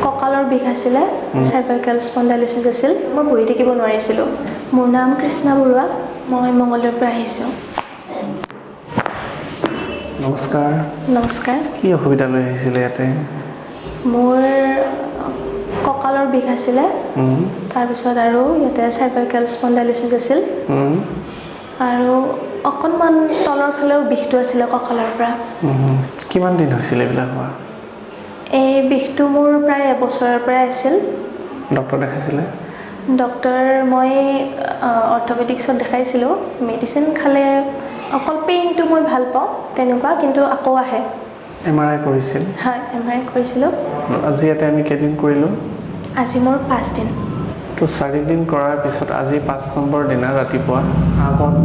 কঁকালৰ বিষ আছিলে Cervical Spondylosis আছিল মই বহি থাকিব নোৱাৰিছিলোঁ মোৰ নাম কৃষ্ণা বৰুৱা মই মংগলদৈৰ পৰা আহিছোঁ নমস্কাৰ নমস্কাৰ কি অসুবিধা লৈ আহিছিলে ইয়াতে মোৰ কঁকালৰ বিষ আছিলে তাৰ পিছত আৰু ইয়াতে Cervical Spondylosis আছিল আৰু অকণমান তলৰ ফালেও বিষটো আছিলে কঁকালৰ পৰা কিমান দিন হৈছিল এইবিলাক হোৱা এই বিষটো মোৰ প্ৰায় এবছৰৰ পৰা আছিল ডক্টৰ দেখাইছিলে ডক্টৰ মই অৰ্থপেডিক্সত দেখাইছিলোঁ মেডিচিন খালে অকল পেইনটো মই ভাল পাওঁ তেনেকুৱা কিন্তু আকৌ আহে এমআৰআই কৰিছিল হয় এমআৰআই কৰিছিলোঁ আজি ইয়াতে আমি কেইদিন কৰিলোঁ আজি মোৰ 5 দিন তো 4 দিন কৰাৰ পিছত আজি 5 নম্বৰ দিনা ৰাতিপুৱা আগত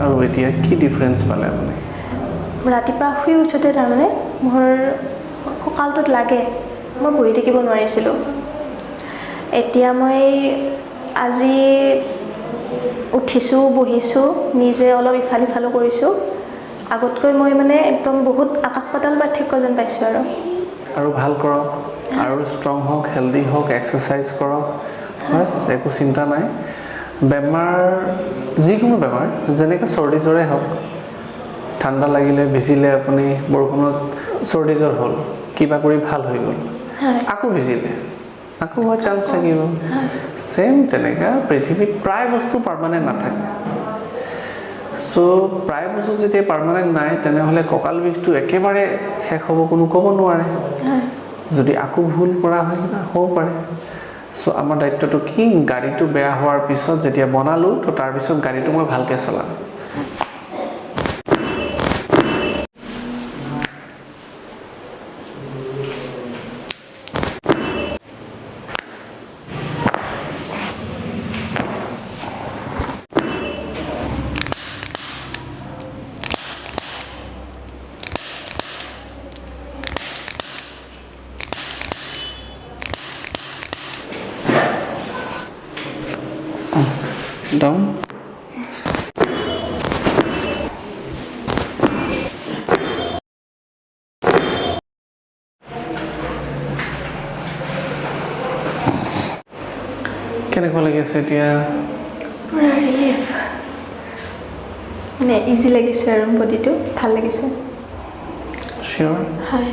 আৰু এতিয়া কি ডিফাৰেন্স পালে আপুনি ৰাতিপুৱা শুই উঠোতে তাৰমানে মোৰ কঁকালটোত লাগে মই বহি থাকিব নোৱাৰিছিলোঁ এতিয়া মই আজি উঠিছোঁ বহিছোঁ নিজে অলপ ইফাল সিফালো কৰিছোঁ আগতকৈ মই মানে একদম বহুত আকাশ পাতাল পাৰ্থক্য যেন পাইছোঁ আৰু ভাল কৰক আৰু ষ্ট্ৰং হওক হেলদি হওক এক্সাৰচাইজ কৰক বাছ একো চিন্তা নাই বেমাৰ যিকোনো বেমাৰ যেনেকৈ চৰ্দি জ্বৰে হওক ঠাণ্ডা লাগিলে ভিজিলে আপুনি বৰষুণত চৰ্দি জ্বৰ হ'ল কিবা কৰি ভাল হৈ গ'ল আকৌ ভিজিলে আকৌ হোৱা চান্স থাকিব সেম তেনেকা পৃথিৱীত প্ৰায় বস্তু পাৰ্মানেণ্ট নাথাকে সো প্ৰায় বস্তু যেতিয়া পাৰ্মানেণ্ট নাই তেনেহ'লে কঁকাল বিষটো একেবাৰে শেষ হ'ব কোনো ক'ব নোৱাৰে যদি আকৌ ভুল কৰা হয় হ'ব পাৰে সো আমাৰ দায়িত্বটো কি গাড়ীটো বেয়া হোৱাৰ পিছত যেতিয়া বনালোঁ তো তাৰপিছত গাড়ীটো মই ভালকৈ চলাম down কেনেকুৱা লাগিছে এতিয়া ৰিলিফ মানে ইজি লাগিছে আৰু বডিটো ভাল লাগিছে চিয়ৰ হয়